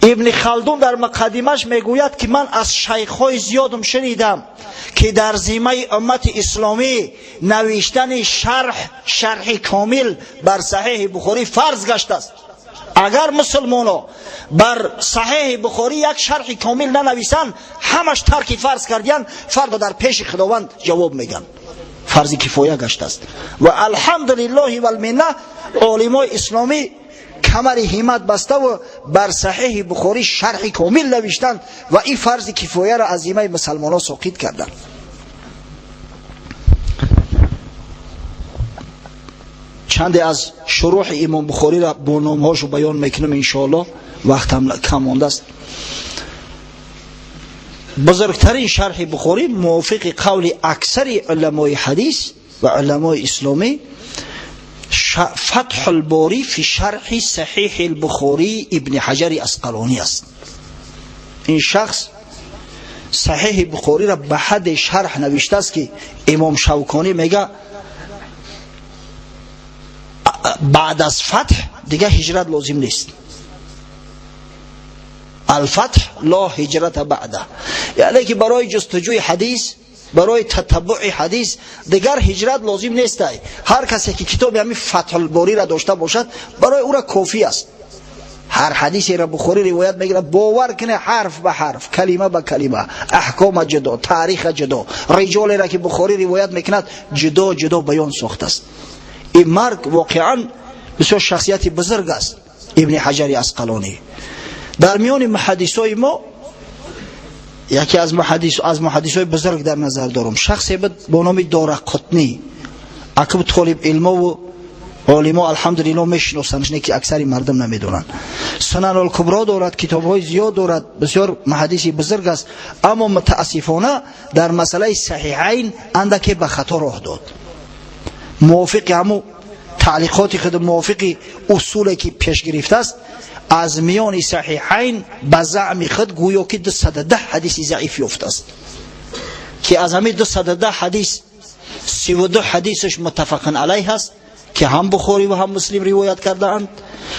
ابن خلدون در مقدمش میگوید که من از شیخ‌های زیادم شنیدم که در ذمه امت اسلامی نوشتن شرح کامل بر صحیح بخاری فرض گشته است. اگر مسلمان‌ها بر صحیح بخاری یک شرح کامل ننویسند همش ترک فرض کردن، فردا در پیش خداوند جواب میگن. فرض کفایه گشته است و الحمدلله و المنه علمای اسلامی کمر همت بسته و بر صحیح بخاری شرح کامل نوشتند و این فرض کفایه را از ذمه مسلمانان ساقط کردند. چند از شروح امام بخاری را با نامهاشو بیان میکنم انشاءالله، وقت هم کم مانده است. بزرگترین شرح بخاری موافق قول اکثر علمای حدیث و علمای اسلامی فتح الباری فی شرح صحیح البخاری ابن حجر اسقلانی است. این شخص صحیح بخاری را به حد شرح نوشته است که امام شوکانی میگه بعد از فتح دیگه هجرت لازم نیست. الفتح لا هجرت بعده، یعنی که برای جستجوی حدیث، برای تتبع حدیث دیگر هجرت لازم نیست. هر کسی که کتاب همین فتح الباری را داشته باشد برای او را کافی است. هر حدیثی را بخاری روایت میگیره باور کنه حرف به حرف، کلمه به کلمه، احکام جدا، تاریخ جدا، رجال را که بخاری روایت میکند جدا جدا بیان ساخته است. این مرد واقعا بسیار شخصیت بزرگ است. ابن حجر اسقلانی در میان محدثای ما یکی از محدثای بزرگ در نظر دارم. شخصی بود با نام دارقطنی. عقب طالب علم و علما الحمدلله میشناسنش، نه که اکثر مردم نمیدونن. سنن الکبری دارد، کتاب‌های زیاد دارد، بسیار محدثی بزرگ است، اما متاسفانه در مسئله صحیحین اندکی به خطا راه داد. موافق همو تعلیقات خود، موافق اصولی که پیش گرفته است، از میان صحیحین به زعم خود گویا که 210 حدیث ضعیف یافته است که از همین 210 حدیث 32 حدیثش متفق علیه است که هم بخاری و هم مسلم روایت کرده اند.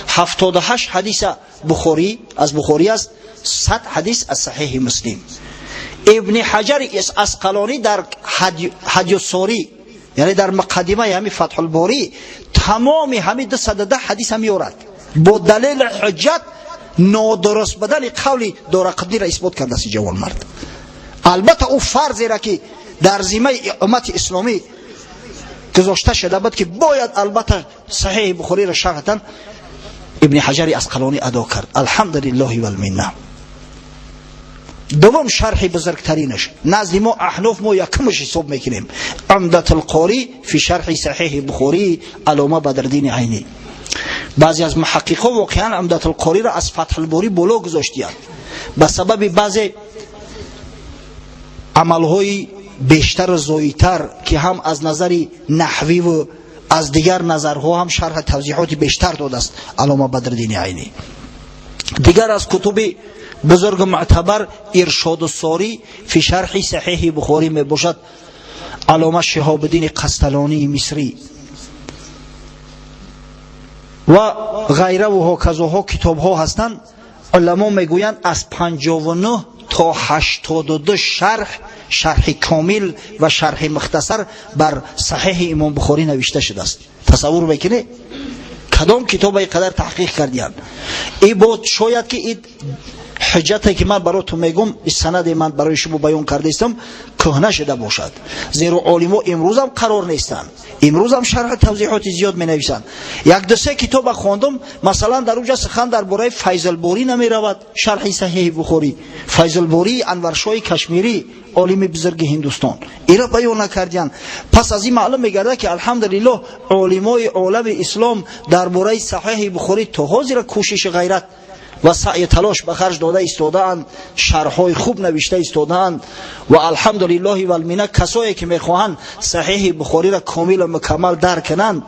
78 حدیث بخاری از بخاری است، 100 حدیث از صحیح مسلم. ابن حجر اسقلانی در هدی الساری، یعنی در مقدمه همین فتح الباری، تمام همین 210 حدیث هم میارد با دلیل حجت نادرست بدن قول دارقطنی را اثبات کرده است جوان مرد. البته او فرضی را که در ذمه امت اسلامی گذاشته شده بود که باید البته صحیح بخاری را شرحاً ابن حجر اسقلانی ادا کرد. الحمدلله و المنه. دوم شرح بزرگترینش نزد ما احناف ما یکمش حساب میکنیم، عمدة القاری فی شرح صحیح بخاری علامه بدرالدین عینی. بعضی از محققان واقعا عمدة القاری را از فتح الباری بالا گذاشتند به سبب بعضی عملهای بیشتر و زایی‌تر که هم از نظر نحوی و از دیگر نظرها هم شرح توضیحات بیشتر داده است علامه بدرالدین عینی. دیگر از کتب بزرگ معتبر ارشاد الساری فی شرح صحیح بخاری می باشد علامه شهاب الدین قسطلانی مصری و غیره و هاکذاها کتاب ها هستند. علما میگویند از 59 تا 82 شرح کامل و شرح مختصر بر صحیح امام بخاری نوشته شده است. تصور بکنید کدام کتاب اینقدر تحقیق کردیان. این بود شاید که حجتی که من براتون میگم سند من برای شما بیان کرده استم کهنه شده باشد، زیرا عالما امروز هم قرار نیستن، امروز هم شرح توضیحات زیاد می نویسند. یک دو سه کتاب خواندم، مثلا در اونجا سخن درباره فیض الباری نمی رود، شرح صحیح بخاری. فیض الباری انورشاه کشمیری عالم بزرگ هندوستان ایرا بیان نکردیان. پس از این معلوم میگرده که الحمدلله علمای عالم اسلام درباره صحیح بخاری تا حاضر کوشش غیرت و سعی تلاش به خرج داده ایستاده‌اند، شرح‌های خوب نوشته ایستاده‌اند و الحمدلله و المنه کسایی که میخواهند صحیح بخاری را کامل و مکمل درک کنند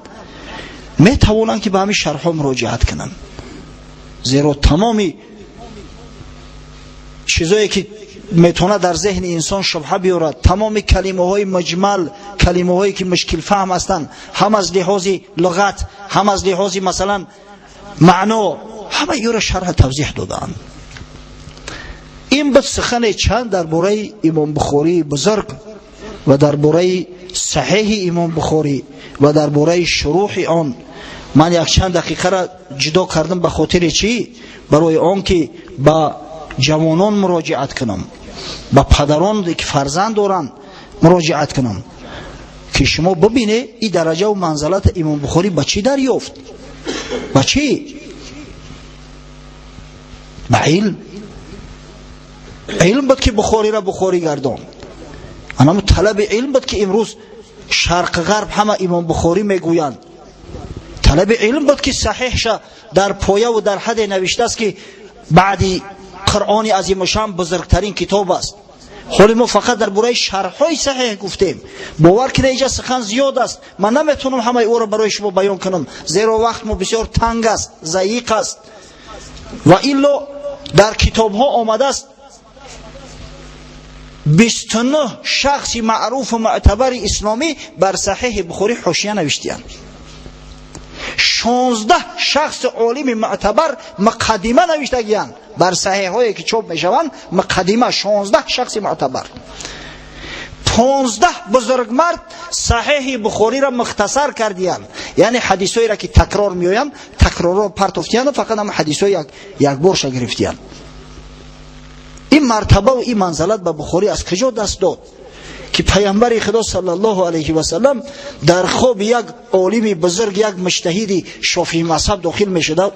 میتوانند که به همین شرح‌ها مراجعت کنند، زیرا تمامی چیزایی که میتونه در ذهن انسان شبهه بیارد، تمام کلمه های مجمل، کلمه هایی که مشکل فهم هستند، هم از لحاظ لغت هم از لحاظ مثلا معنا، همه ایو را شرح توضیح دادند. این بود سخن چند درباره امام بخاری بزرگ و درباره صحیح امام بخاری و درباره شروح آن. من یک چند دقیقه را جدا کردم به خاطر چی؟ برای آن که با جوانان مراجعت کنم، با پدران که فرزند دارن مراجعت کنم که شما ببینه این درجه و منزلت امام بخاری با چی دریافت؟ با چی؟ با علم بود که بخاری را بخاری گردان. اما طلب علم بود که امروز شرق غرب همه امام بخاری میگویند. طلب علم بود که صحیحش در پایه و در حد نوشته است که بعدی قرآن عظیم شان بزرگترین کتاب است. حالی ما فقط در برای شرح‌های صحیح گفتیم. باور کنید اینجا سخن زیاد است، من نمیتونم همه او را برای شما بیان کنم زیرا وقت ما بسیار تنگ است، ضیق است. و الا در کتاب ها آمده است 29 شخص معروف و معتبر اسلامی بر صحیح بخاری حاشیه نوشته‌اند. 16 شخص عالم معتبر مقدمه نوشتگیان بر صحیح هایی که چاپ میشوند، مقدمه 16 شخص معتبر. 15 بزرگ مرد صحیح بخاری را مختصر کردیان، یعنی حدیثایی را که تکرار میآیند تکرار را پرتافتیان، فقط هم حدیثای یک بارش گرفتیان. این مرتبه و این منزلت به بخاری از کجا دست داد که پیامبر خدا صلی الله علیه و سلم در خواب یک عالم بزرگ، یک مجتهد شافعی مذهب داخل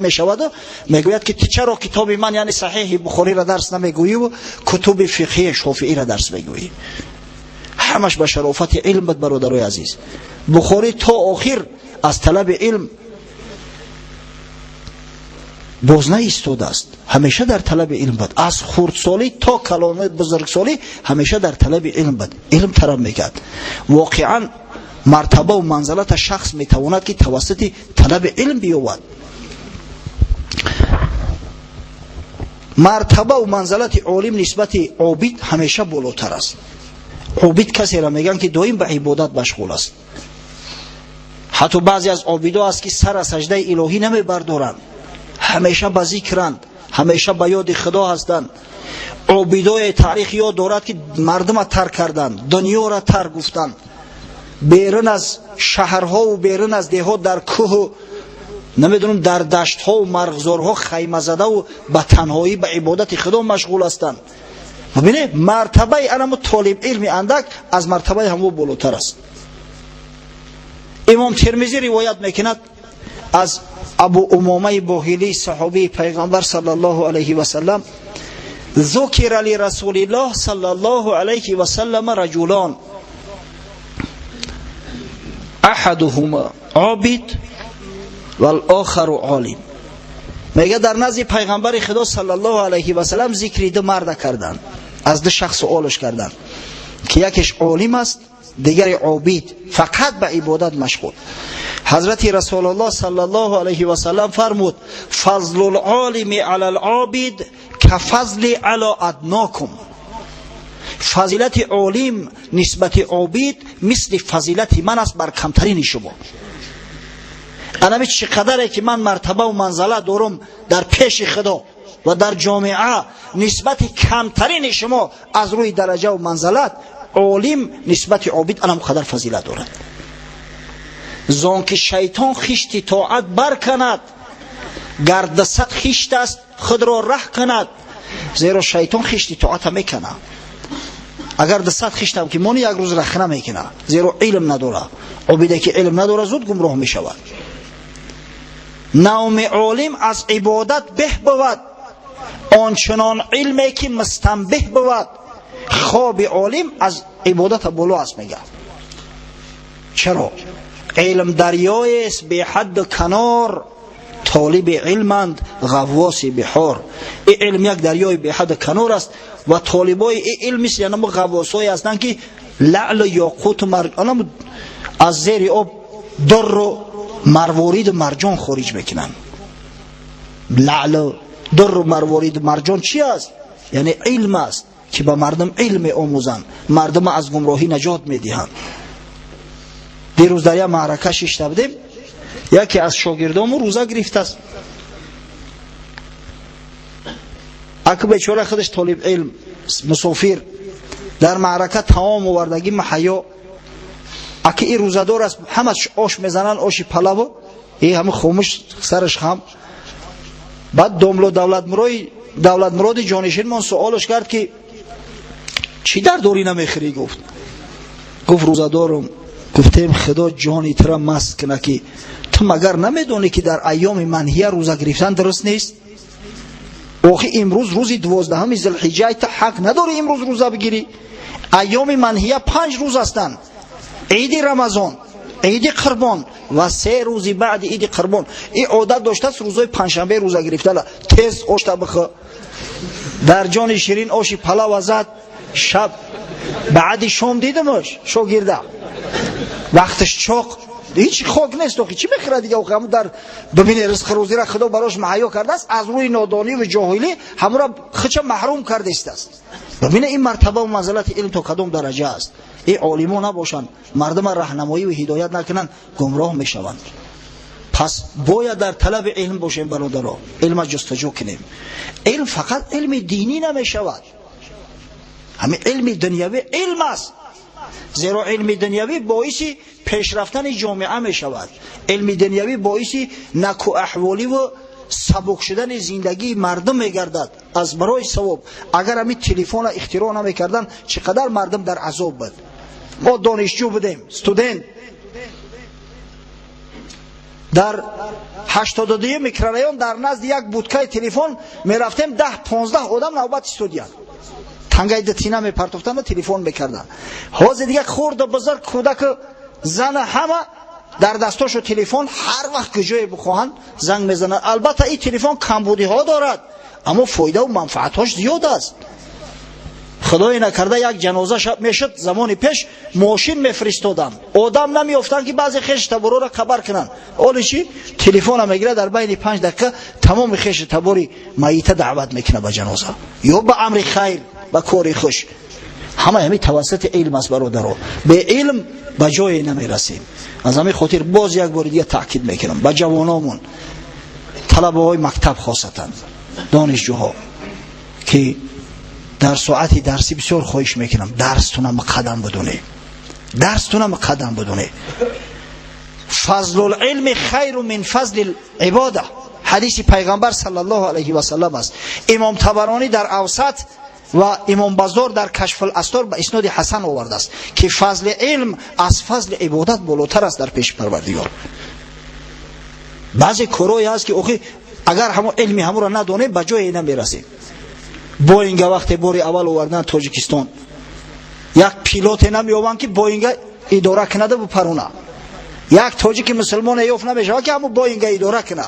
میشود و میگوید که چرا کتاب من یعنی صحیح بخاری را درس نمیگویی و کتب فقهی شافعی را درس میگویی؟ همش به شرافت علم بود برادرای عزیز. بخاری تا آخر از طلب علم باز نایستاده است، همیشه در طلب علم بود. از خردسالی تا کلام بزرگسالی همیشه در طلب علم بود، علم طلب میکرد. واقعا مرتبه و منزلت شخص میتواند که توسط طلب علم بیاید. مرتبه و منزلت عالم نسبت عابد همیشه بالاتر است. عابد کسی را میگن که دائم به عبادت مشغول است. حتی بعضی از عابدا است که سر از سجده الهی نمیبردارند، همیشه به ذکرند، همیشه به یاد خدا هستند. عابدای تاریخ یاد دارد که مردم را ترک کردند، دنیا را ترک گفتند، بیرون از شهرها و بیرون از دیهات در کوه و نمیدونم در دشتها و مرغزارها خیمه زده و به تنهایی به عبادت خدا مشغول هستند. ببینید مرتبه انم طالب علم اندک از مرتبه همو بالاتر است. امام ترمذی روایت میکند از ابو امامه باهلی صحابی پیغمبر صلی الله علیه و سلم: ذکر لرسول الله صلی الله علیه و سلم رجلان احدهما عابد والآخر عالم. میگه در نزد پیغمبر خدا صلی الله علیه و سلم ذکر دو مرد کردند، از دو شخص سوالش کردند که یکیش عالم است، دیگری عابد، فقط به عبادت مشغول. حضرت رسول الله صلی الله علیه و سلم فرمود: فضل العالم علی العابد کفضل علی ادناکم. فضیلت عالم نسبت عابد مثل فضیلت من است بر کمترین شما. انمی چقدره که من مرتبه و منزله دارم در پیش خدا و در جامعه نسبت کمترین شما از روی درجه و منزلت، عالم نسبت عابد انم قدر فضیلت دارد. زان که شیطان خشت طاعت بر کند، گردسد خشت است خود را ره کند. زیرا شیطان خشت طاعت میکنه. اگر دست خشتم که مونی یک روز رخنه میکنه، زیرا علم نداره. عبیده که علم نداره زود گمراه میشود. نوم عالم از عبادت به بود، آنچنان علمی که مستنبه بود. خواب عالم از عبادت بالا است میگه. چرا؟ علم دریای است به حد و کنار، طالب علمند غواص بحار. این علم یک دریای به حد و کنار است و طالبای این علم است، یعنی غواصای هستند که لعل و یاقوت و مرجان از زیر آب در و مروارید و مرجان خارج میکنن. لعل و در و مروارید و مرجان چی است؟ یعنی علم است که به مردم علم آموزند، مردم از گمراهی نجات میدهند. دیروز در یک معرکه شش بودیم، یکی از شاگردامو روزه گرفته است. اگه بیچاره خودش طالب علم مسافر در معرکه تمام آوردگی محیا، اگه این روزدار است همه آش میزنن، آش پلو، این همه خاموش سرش خم. بعد دولت مراد جانشین من سوالش کرد که چی در دوری نمیخری؟ گفت روزدارم. گفتیم خدا جانی ترا مست کنه که تو مگر نمیدونی که در ایام منهیه روزه گرفتن درست نیست؟ آخه امروز روزی 12 ذوالحجه، تو حق نداری امروز روزه بگیری. ایام منهیه 5 روز هستند: عید رمضان، عید قربان و 3 روزی بعد عید قربان. این عادت داشته است روزای پنجشنبه روزه گرفتن. تیز آش بخور، در جان شیرین آش پلو زد. شب بعد شام دیدمش شاگرده وقتش چاق، هیچ خاک نیست، تو چی بخره دیگه؟ او در ببینه رزق روزی را خدا براش مهیا کرده است، از روی نادانی و جاهلی همون را خچ محروم کرده است. ببینه این مرتبه و منزلت علم تا کدام درجه است. این عالمان نباشند، مردم راهنمایی و هدایت نکنند، گمراه میشوند. پس باید در طلب علم باشیم برادران، علم جستجو کنیم. علم فقط علم دینی نمیشود، همین علم دنیوی علم است. زیرا علم دنیوی باعث پیشرفتن جامعه می شود. علم دنیوی باعث نکو احوالی و سبک شدن زندگی مردم می گردد از برای ثواب. اگر همین تلفن اختراع نمی کردن چقدر مردم در عذاب بود. ما دانشجو بودیم، استودنت، در 82 میکرورایون در نزد یک بودکه تلفن می رفتیم، 10-15 آدم نوبت استودیان تنگای دتینا می پرتفتن و تلفن میکردن. حاضر دیگه خورد و بزرگ کودک زن همه در دستاشو تلفن، هر وقت که جای بخواهن زنگ میزنن. البته این تلفن کمبودی ها دارد اما فایده و منفعتاش زیاد است. خدای نکرده یک جنازه شب میشد، زمان پیش ماشین میفرستادن، آدم نمیافتن که بعضی خیش تبرو را خبر کنن. حالا چی؟ تلفن هم میگیره، در بین 5 دقیقه تمام خیش تبری میت دعوت میکنه به جنازه یا به امر خیر، به کاری خوش. همین توسط علم است برادران. به علم به جای نمیرسیم. از همین خاطر باز یک بار دیگه تاکید میکنم به جوانامون، طلبه های مکتب خاصتا دانشجوها، که در ساعت درسی بسیار خواهش میکنم درستونم قدم بدونه، درستونم قدم بدونه. فضل العلم خیر من فضل العباده، حدیث پیغمبر صلی الله علیه و سلم است. امام طبرانی در اوسط و امام بازار در کشف الاستار به اسناد حسن آورده است که فضل علم از فضل عبادت بالاتر است در پیش پروردگار. بعضی کارهایی هست که اگر همون علمی همون را ندونه به جای نمیرسه. بوینگ وقتی باری اول آوردن تاجیکستان، یک پیلوت نمیآورن که بوینگ اداره کنه و پرونه. یک تاجیک مسلمان یافت نمیشه که همون بوینگ اداره کنه.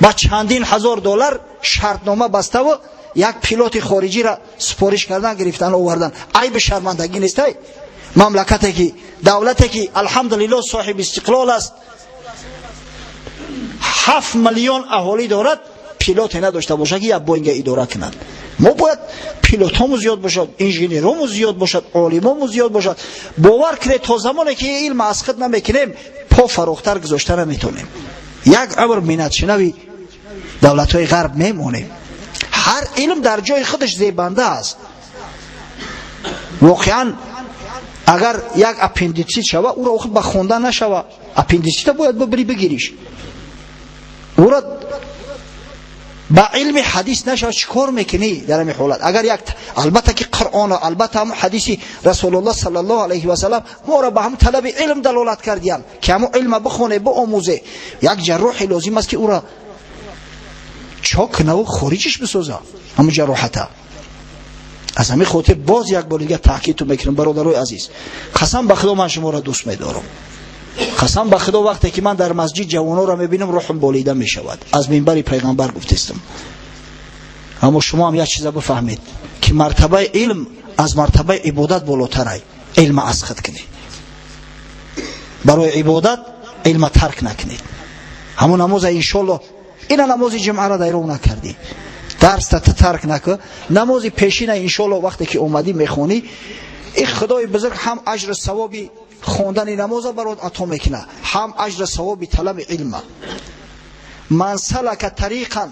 با چندین هزار دلار شرطنامه بسته و یک پیلوت خارجی را سفارش کردن، گرفتن آوردن. عیب شرمندگی نیست؟ مملکتی که دولتی که الحمدلله صاحب استقلال است، 7 میلیون اهالی دارد، پیلوت نداشته باشه که یک بوینگ اداره کنند. ما باید پیلوتامو زیاد باشد، انژینیرامو زیاد باشد، عالمامو زیاد باشد. باور کنید تا زمانی که علم از خود نمیکنیم پا فراختر گذاشته نمیتونیم. یک عمر منت شنوی دولت‌های غرب میمونیم. هر علم در جای خودش زیبنده است. واقعا اگر یک اپندیسیت شوه او را به خوندن نشوه، اپندیسیت باید ببری بگیریش. او را با علم حدیث نشه چیکار میکنی در این حالت؟ اگر یک البته که قرآن و البته هم حدیث رسول الله صلی الله علیه و سلم ما را به هم طلب علم دلالت کردیم که همون علم بخونه بآموزه. یک جراح لازم است که او را چاک نو خارجش بسازه همون جراحته. از همین خاطر باز یک بار دیگه تاکید میکنم برادرای عزیز، قسم به خدا من شما را دوست می‌دارم. قسم به خدا وقتی که من در مسجد جوانا را میبینم روحم بالیده میشود. از منبر پیغمبر گفتم. اما شما هم یک چیز بفهمید که مرتبه علم از مرتبه عبادت بالاتره. علم اسخط کنید، برای عبادت علم ترک نکنید. همون نماز انشالله این نماز جمعه را دیرو نکردی، درس تا ترک نکن، نماز پیشین انشالله وقتی که اومدی میخونی، این خدای بزرگ هم اجر ثوابی خوندن نماز برات عطا میکنه، هم اجر ثواب طلب علم. من سلک طریقا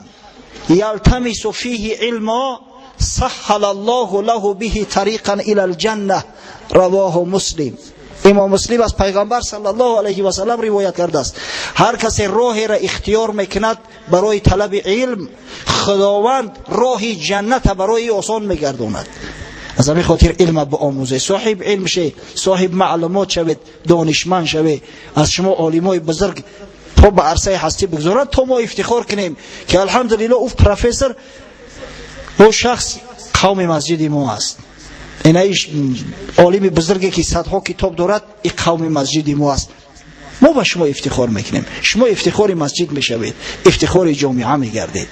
یلتمس فیه علما سهل الله له به طریقا الی الجنه، رواه مسلم. امام مسلم از پیغمبر صلی الله علیه و سلم روایت کرده است هر کسی راهی را اختیار میکند برای طلب علم، خداوند راه جنت برای آسان میگرداند. از همین خاطر علم با آموزه، صاحب علم شه، صاحب معلومات شوید، دانشمند شوید. از شما عالمای بزرگ پا به عرصه هستی بگذارند تا ما افتخار کنیم که الحمدلله او پروفسور او شخص قوم مسجد ما است. این ایش عالم بزرگی که صدها کتاب دارد این قوم مسجد ما است. ما با شما افتخار میکنیم، شما افتخار مسجد میشوید، افتخار جامعه میگردید.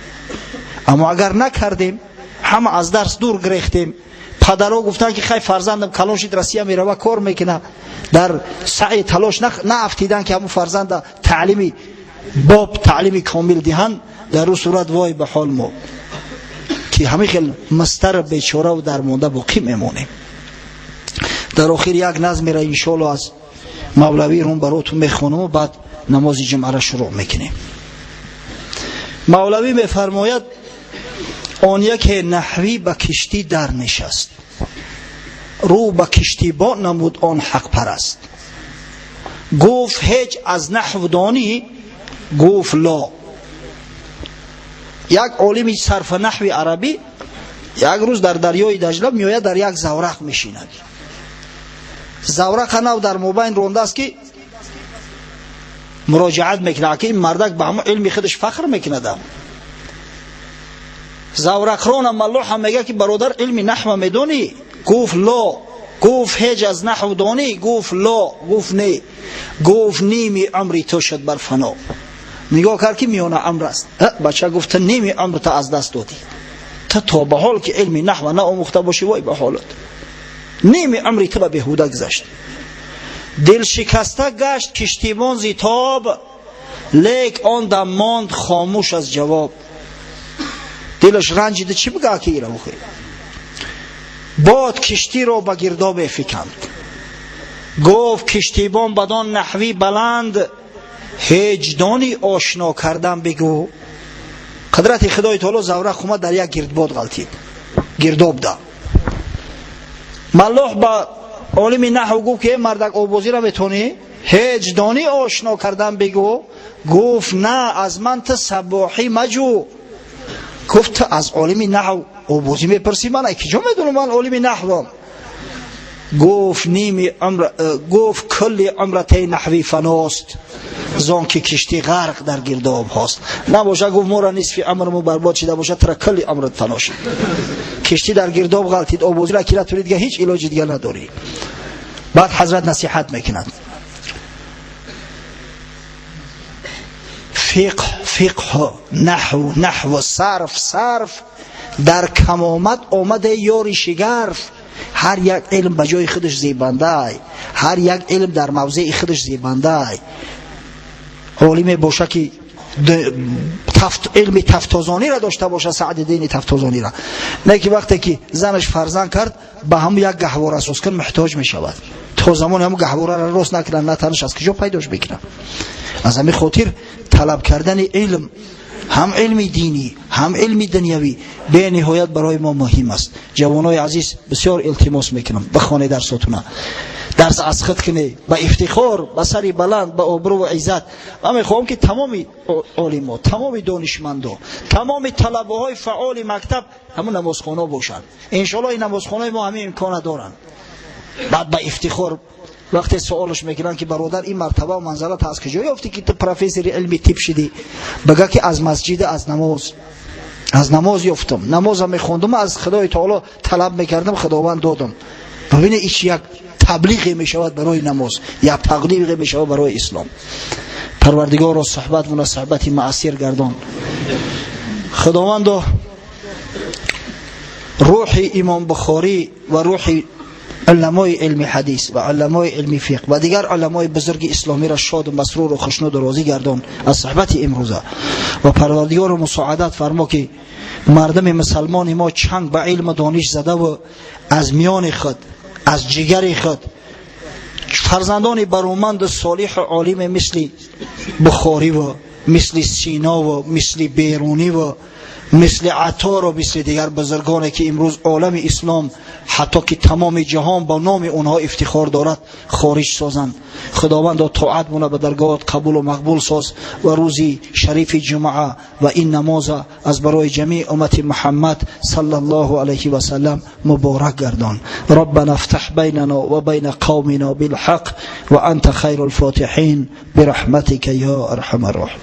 اما اگر نکردیم، همه از درس دور گرفتیم، پدرها گفتن که خیلی فرزندم کلان شد روسیه میره و کار میکنه، در سعی تلاش نافتیدن که همون فرزند تعلیمی باب تعلیمی کامل دهن. در اون صورت وای به حال ما که همه خیلی مستر بیچاره و درمانده باقی میمونیم. در آخر یک نظم را انشالله از مولوی روم براتون میخونم و بعد نماز جمعه را شروع میکنیم. مولوی میفرماید آن یک نحوی به کشتی در نشست، رو به کشتی با نمود آن حق پرست. گفت هیچ از نحو دانی؟ گفت لا. یک عالم صرف نحو عربی یک روز در دریای دجله میآید، در یک زورق میشیند. زورق نو در مابین رونده است که مراجعت میکنه که این مردک به همون علم خودش فخر میکنه. زورقران ملوح هم میگه که برادر علم نحو میدونی؟ گفت لا. گفت هیچ از نحو دانی؟ گفت لا. گفت نه. گفت نیمی عمری تو شد بر فنا. نگاه کرد که میانه عمر است. بچه گفت نیمی عمر تا از دست دادی، تا به حال که علم نحو نه آموخته باشی وای به حالت، نیمی عمری تو به بهوده گذشت. دل شکسته گشت کشتیبان زیتاب، لیک آن دم ماند خاموش از جواب. دلش رنجیده چی بگه که ایره بخواه. باد کشتی را به گرداب فکند، گفت کشتیبان بدان نحوی بلند، هجدانی آشنا کردن بگو. قدرت خدای تعالی زورق اومد در یک گردباد غلطید، گرداب ده. ملاح با عالم نحو گفت که مردک آبازی را میتونی؟ هجدانی آشنا کردن بگو. گفت نه از من تا سباحی مجو. گفت از عالم نحو آبازی میپرسی؟ من ای کجا میدونم من عالم نحوم؟ گفت نیمی عمر، گفت کل عمرت نحوی فناست، زان که کشتی غرق در گرداب هاست. نباشه گفت مورا نصف عمرمو برباد شده باشه، ترا کل عمرت فنا شد. کشتی در گرداب غلطید، آبازی را کی را توری دیگه هیچ علاج دیگه نداری. بعد حضرت نصیحت میکنند فقه نحو صرف در کمامت آمده یاری شگرف. هر یک علم به جای خودش زیبنده، هر یک علم در موضع خودش زیبنده. عالم باشه که علم تفتازانی را داشته باشه، سعد دین تفتازانی را، نه که وقتی که زنش فرزند کرد به هم یک گهواره اساس کن محتاج می شود. تا زمان هم گهواره را راست نکنن، نه تنش از کجا پیداش بکنن. از همین خاطر طلب کردن علم، هم علم دینی هم علم دنیوی، به نهایت برای ما مهم است. جوانای عزیز بسیار التماس میکنم بخوانید درساتون. درس از خود کنی با افتخار، با سری بلند، با آبرو و عزت. من میخوام که تمام علما، تمام دانشمندا، تمام طلبه های فعال مکتب همون نمازخانه باشن. انشالله این نمازخانه ما همین امکان دارن. بعد با افتخار وقتی سوالش میکنن که برادر این مرتبه و منزلت هست که جایی افتی که تو پروفسور علمی تیپ شدی، بگه که از مسجد، از نماز یافتم، نماز هم میخوندم، از خدای تعالی طلب میکردم، خداوند دادم. ببینید ایش یک تبلیغی میشود برای نماز، یک تبلیغی میشود برای اسلام. پروردگار را صحبت و صحبتی معصیر گردان. خداوند روح امام بخاری و روح علمای علم حدیث و علمای علم فقه و دیگر علمای بزرگ اسلامی را شاد و مسرور و خوشنود و راضی گردان از صحبت امروزه. و پروردگار مساعدت فرما که مردم مسلمان ما چنگ به علم دانش زده و از میان خود، از جگر خود فرزندان برومند و صالح و عالم مثل بخاری و مثل سینا و مثل بیرونی و مثل عطار و مثل دیگر بزرگانی که امروز عالم اسلام حتی که تمام جهان با نام اونها افتخار دارد خارج سازند. خداوند طاعت مونه به درگاهت قبول و مقبول ساز و روزی شریف جمعه و این نماز از برای جمیع امت محمد صلی الله علیه و سلم مبارک گردان. ربنا افتح بیننا و بین قومنا بالحق و انت خیر الفاتحین برحمتك یا ارحم الراحمین.